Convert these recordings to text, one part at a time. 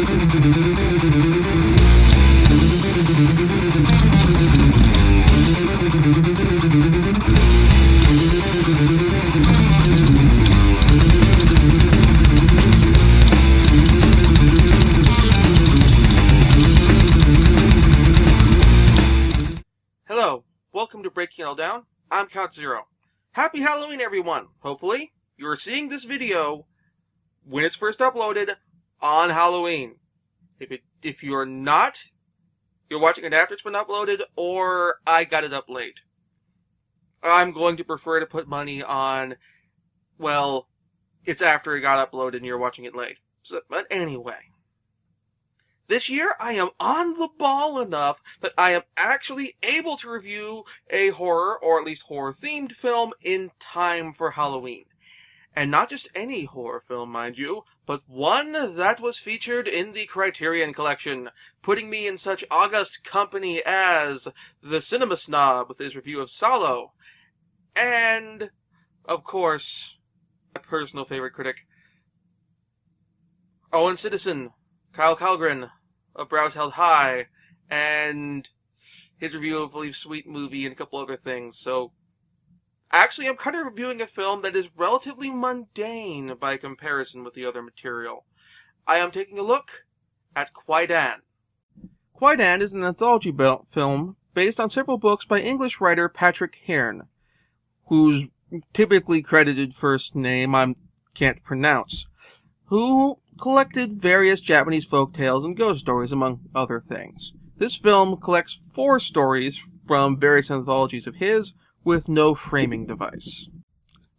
Hello, welcome to Breaking It All Down. I'm Count Zero. Happy Halloween, everyone! Hopefully, you're seeing this video when it's first uploaded on Halloween. If you're not, you're watching it after it's been uploaded, or I got it up late. I'm going to prefer to put money on, well, it's after it got uploaded and you're watching it late. But anyway. This year, I am on the ball enough that I am actually able to review a horror, or at least horror-themed film, in time for Halloween. And not just any horror film, mind you, but one that was featured in the Criterion Collection, putting me in such august company as the Cinema Snob with his review of Salo, and, of course, my personal favorite critic, Owen Citizen, Kyle Calgren, of Brows Held High, and his review of Leave Sweet Movie and a couple other things. So, actually, I'm kind of reviewing a film that is relatively mundane by comparison with the other material. I am taking a look at Kwaidan. Kwaidan is an anthology film based on several books by English writer Patrick Hearn, whose typically credited first name I can't pronounce, who collected various Japanese folk tales and ghost stories, among other things. This film collects 4 stories from various anthologies of his, with no framing device.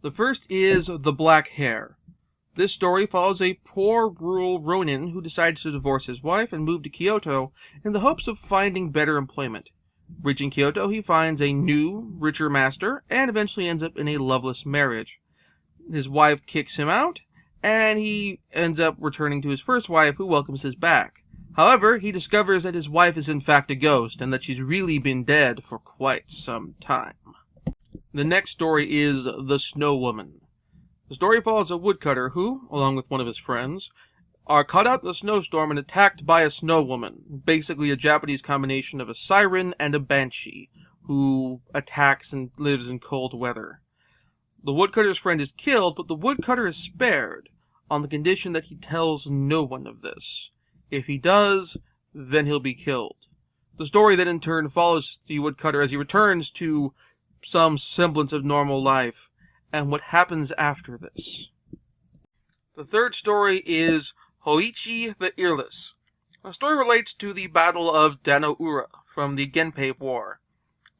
The first is The Black Hair. This story follows a poor rural ronin who decides to divorce his wife and move to Kyoto in the hopes of finding better employment. Reaching Kyoto, he finds a new, richer master, and eventually ends up in a loveless marriage. His wife kicks him out, and he ends up returning to his first wife, who welcomes his back. However, he discovers that his wife is in fact a ghost, and that she's really been dead for quite some time. The next story is The Snow Woman. The story follows a woodcutter who, along with one of his friends, are caught out in a snowstorm and attacked by a snow woman, basically a Japanese combination of a siren and a banshee, who attacks and lives in cold weather. The woodcutter's friend is killed, but the woodcutter is spared, on the condition that he tells no one of this. If he does, then he'll be killed. The story then in turn follows the woodcutter as he returns to some semblance of normal life, and what happens after this. The third story is Hoichi the Earless. The story relates to the Battle of Dano-ura from the Genpei War.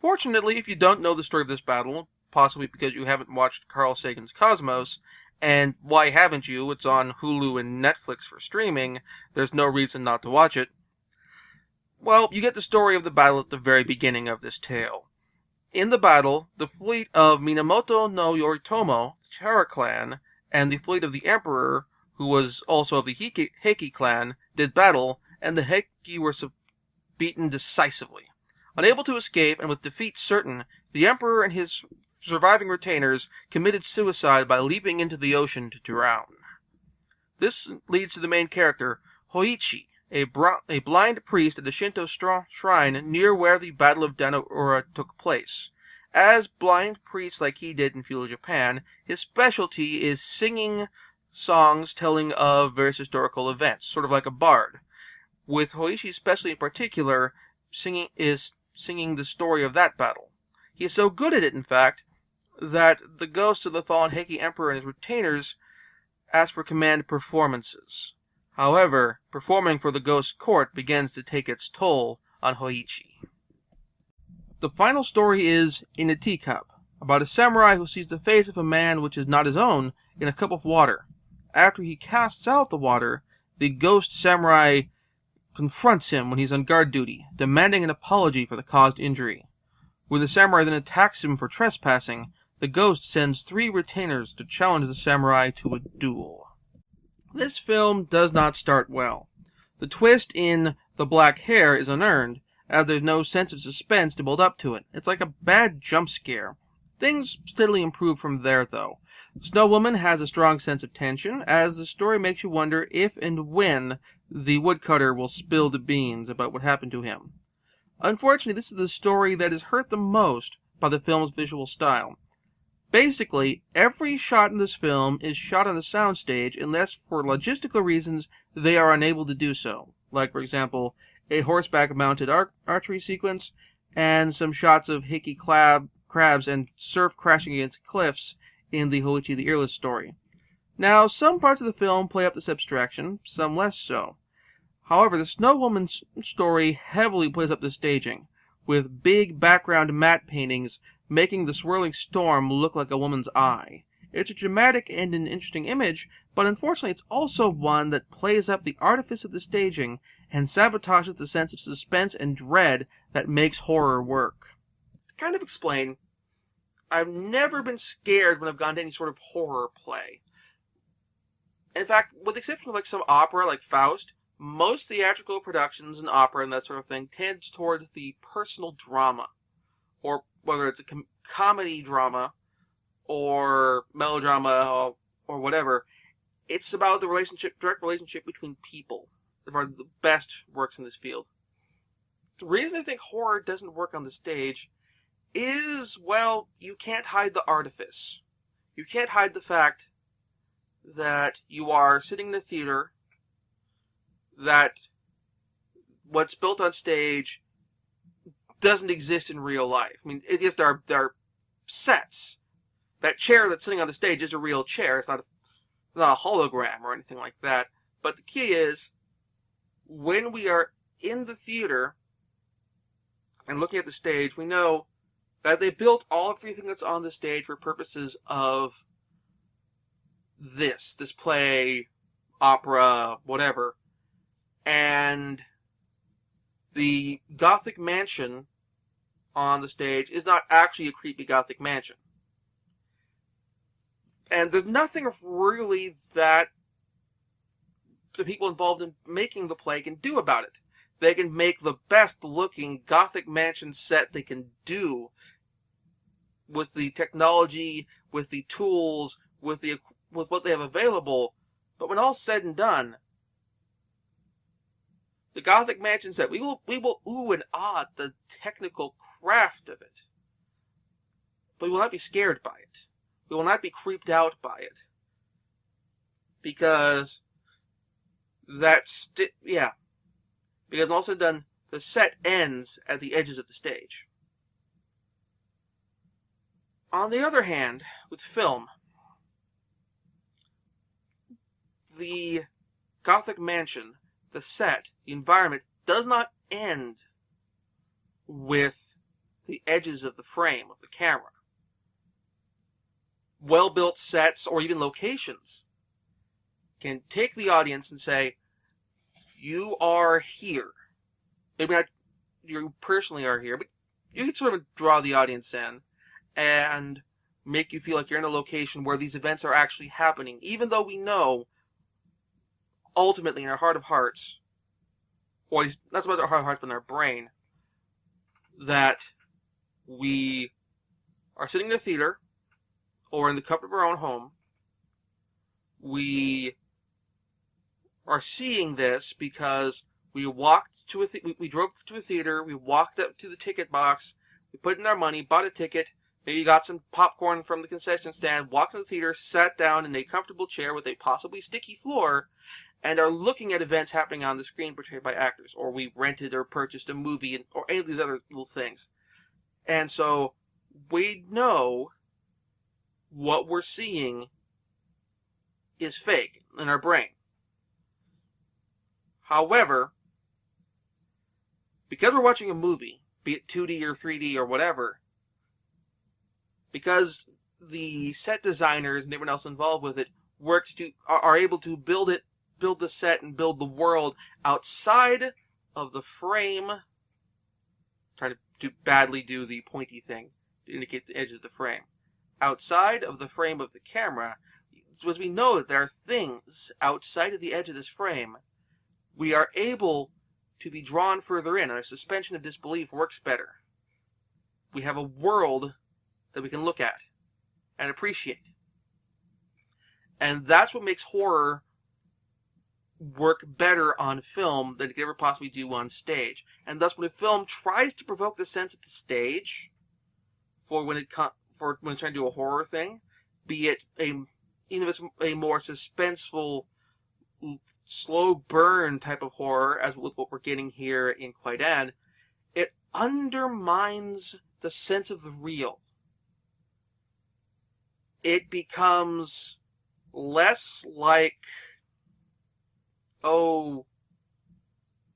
Fortunately, if you don't know the story of this battle, possibly because you haven't watched Carl Sagan's Cosmos, and why haven't you? It's on Hulu and Netflix for streaming. There's no reason not to watch it. Well, you get the story of the battle at the very beginning of this tale. In the battle, the fleet of Minamoto no Yoritomo, the Chara clan, and the fleet of the Emperor, who was also of the Heiki clan, did battle, and the Heiki were beaten decisively. Unable to escape, and with defeat certain, the Emperor and his surviving retainers committed suicide by leaping into the ocean to drown. This leads to the main character, Hoichi, a blind priest at a Shinto shrine near where the Battle of Dano-ura took place. As blind priests like he did in feudal Japan, his specialty is singing songs telling of various historical events, sort of like a bard. With Hoichi especially in particular, singing the story of that battle. He is so good at it, in fact, that the ghosts of the fallen Heiki Emperor and his retainers ask for command performances. However, performing for the ghost court begins to take its toll on Hoichi. The final story is In a Teacup, about a samurai who sees the face of a man which is not his own in a cup of water. After he casts out the water, the ghost samurai confronts him when he's on guard duty, demanding an apology for the caused injury. When the samurai then attacks him for trespassing, the ghost sends 3 retainers to challenge the samurai to a duel. This film does not start well. The twist in The Black Hair is unearned, as there's no sense of suspense to build up to it. It's like a bad jump scare. Things steadily improve from there, though. Snow Woman has a strong sense of tension, as the story makes you wonder if and when the woodcutter will spill the beans about what happened to him. Unfortunately, this is the story that is hurt the most by the film's visual style. Basically, every shot in this film is shot on a soundstage unless for logistical reasons they are unable to do so. Like, for example, a horseback-mounted archery sequence and some shots of hickey crabs and surf crashing against cliffs in the Hoichi the Earless story. Now, some parts of the film play up this abstraction, some less so. However, the Snow Woman's story heavily plays up the staging, with big background matte paintings making the swirling storm look like a woman's eye. It's a dramatic and an interesting image, but unfortunately it's also one that plays up the artifice of the staging and sabotages the sense of suspense and dread that makes horror work. To kind of explain, I've never been scared when I've gone to any sort of horror play. In fact, with the exception of like some opera like Faust, most theatrical productions and opera and that sort of thing tends toward the personal drama, or whether it's a comedy drama or melodrama or whatever. It's about the direct relationship between people. They're one of the best works in this field. The reason I think horror doesn't work on the stage is, well, you can't hide the artifice. You can't hide the fact that you are sitting in a theater, that what's built on stage doesn't exist in real life. I mean, yes, there are sets. That chair that's sitting on the stage is a real chair. It's not a hologram or anything like that. But the key is, when we are in the theater and looking at the stage, we know that they built everything that's on the stage for purposes of this play, opera, whatever. And the Gothic mansion on the stage is not actually a creepy Gothic mansion. And there's nothing really that the people involved in making the play can do about it. They can make the best looking Gothic mansion set they can do with the technology, with the tools, with what they have available. But when all's said and done, the Gothic mansion set, we will ooh and ah at the technical craft of it. But we will not be scared by it. We will not be creeped out by it. Because because when all said and done, the set ends at the edges of the stage. On the other hand, with film, the Gothic mansion, the set, the environment, does not end with the edges of the frame of the camera. Well-built sets, or even locations, can take the audience and say, you are here. Maybe not you personally are here, but you can sort of draw the audience in and make you feel like you're in a location where these events are actually happening, even though we know, ultimately in our heart of hearts, or at least not so much our heart of hearts, but in our brain, that we are sitting in a theater or in the comfort of our own home. We are seeing this because we walked to we drove to a theater, we walked up to the ticket box, we put in our money, bought a ticket, maybe got some popcorn from the concession stand, walked to the theater, sat down in a comfortable chair with a possibly sticky floor, and are looking at events happening on the screen portrayed by actors. Or we rented or purchased a movie, or any of these other little things. And so we know what we're seeing is fake in our brain. However, because we're watching a movie, be it 2D or 3D or whatever, because the set designers and everyone else involved with it are able to build the set and build the world outside of the frame. Trying to badly do the pointy thing to indicate the edge of the frame. Outside of the frame of the camera, as we know that there are things outside of the edge of this frame, we are able to be drawn further in, and our suspension of disbelief works better. We have a world that we can look at and appreciate. And that's what makes horror work better on film than it could ever possibly do on stage. And thus, when a film tries to provoke the sense of the stage for when it's trying to do a horror thing, be it even if it's a more suspenseful, slow burn type of horror, as with what we're getting here in Kwaidan, it undermines the sense of the real. It becomes less like,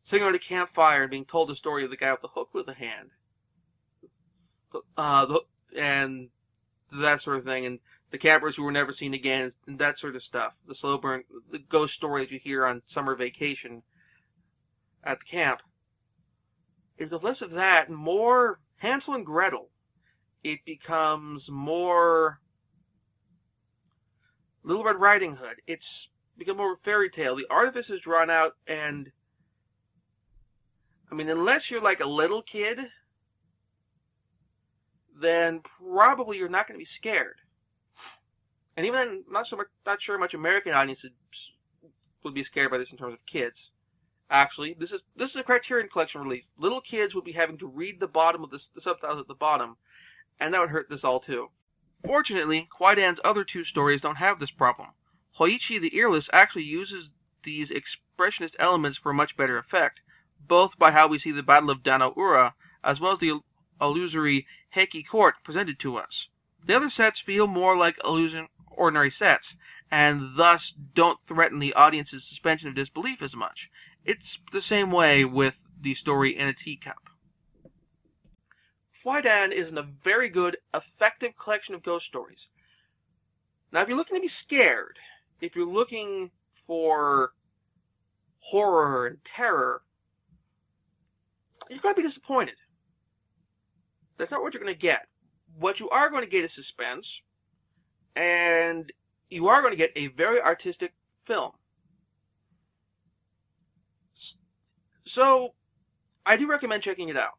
sitting around a campfire and being told the story of the guy with the hook with the hand. And that sort of thing, and the campers who were never seen again, and that sort of stuff. The slow burn, the ghost story that you hear on summer vacation at the camp. It becomes less of that and more Hansel and Gretel. It becomes more Little Red Riding Hood. It's become more of a fairy tale. The artifice is drawn out, and I mean, unless you're like a little kid, then probably you're not going to be scared. And even then, not sure much American audiences would be scared by this in terms of kids. Actually, this is a Criterion Collection release. Little kids would be having to read the bottom of the subtitles at the bottom, and that would hurt this all too. Fortunately, Kwaidan's other two stories don't have this problem. Hoichi the Earless actually uses these expressionist elements for a much better effect, both by how we see the Battle of Danaura, as well as the illusory Heike Court presented to us. The other sets feel more like ordinary sets, and thus don't threaten the audience's suspension of disbelief as much. It's the same way with the story In a Teacup. Kwaidan is a very good, effective collection of ghost stories. Now, if you're looking to be scared, if you're looking for horror and terror, you're going to be disappointed. That's not what you're going to get. What you are going to get is suspense, and you are going to get a very artistic film. So, I do recommend checking it out.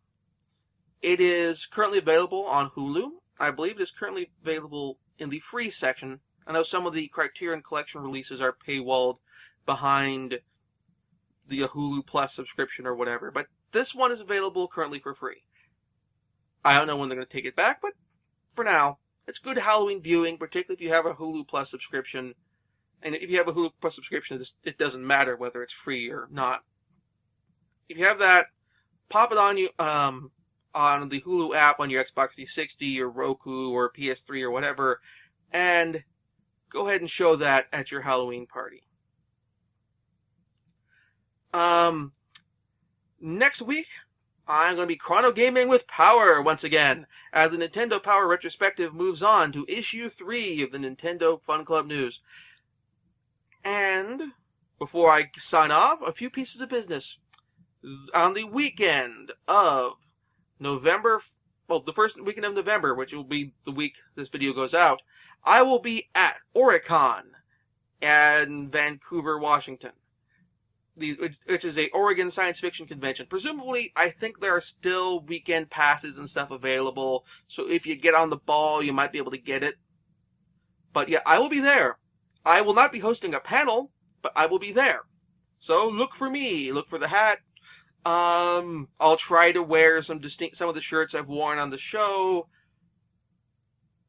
It is currently available on Hulu. I believe it is currently available in the free section. I know some of the Criterion Collection releases are paywalled behind the Hulu Plus subscription or whatever, but this one is available currently for free. I don't know when they're going to take it back, but for now, it's good Halloween viewing, particularly if you have a Hulu Plus subscription. And if you have a Hulu Plus subscription, it doesn't matter whether it's free or not. If you have that, pop it on you on the Hulu app on your Xbox 360 or Roku or PS3 or whatever, and go ahead and show that at your Halloween party. Next week, I'm going to be chrono gaming with Power once again, as the Nintendo Power retrospective moves on to issue 3 of the Nintendo Fun Club News. And before I sign off, a few pieces of business. On the weekend of the first weekend of November, which will be the week this video goes out, I will be at Oricon in Vancouver, Washington, which is a Oregon science fiction convention. Presumably, I think there are still weekend passes and stuff available, so if you get on the ball, you might be able to get it. But yeah, I will be there. I will not be hosting a panel, but I will be there. So look for me. Look for the hat. I'll try to wear some of the shirts I've worn on the show.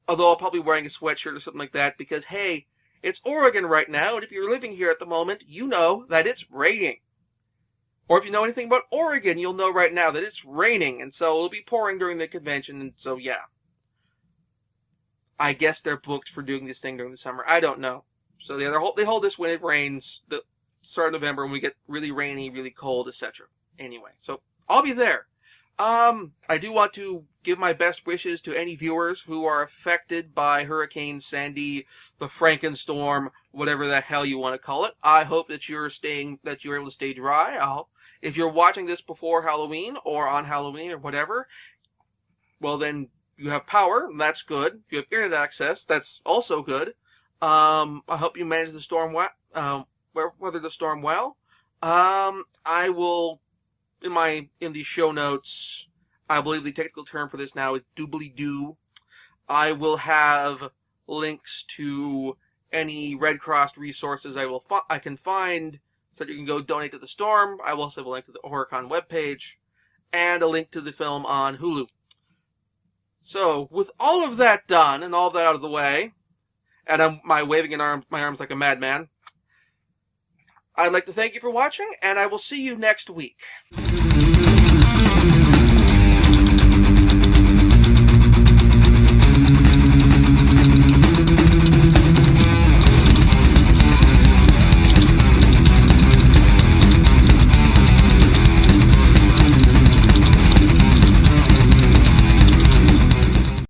Although I'll probably be wearing a sweatshirt or something like that, because hey, it's Oregon right now, and if you're living here at the moment, you know that it's raining. Or if you know anything about Oregon, you'll know right now that it's raining, and so it'll be pouring during the convention, and so yeah. I guess they're booked for doing this thing during the summer. I don't know. So yeah, they hold this when it rains, the start of November, when we get really rainy, really cold, etc. Anyway, so I'll be there. I do want to give my best wishes to any viewers who are affected by Hurricane Sandy, the Frankenstorm, whatever the hell you want to call it. I hope that you're able to stay dry. If you're watching this before Halloween or on Halloween or whatever, well then you have power. That's good. You have internet access. That's also good. I hope you manage the storm weather the storm well. I will. In the show notes, I believe the technical term for this now is doobly-doo. I will have links to any Red Cross resources I can find so that you can go donate to the Storm. I will also have a link to the HorrorCon webpage, and a link to the film on Hulu. So, with all of that done, and all of that out of the way, and I'm waving my arms like a madman, I'd like to thank you for watching, and I will see you next week.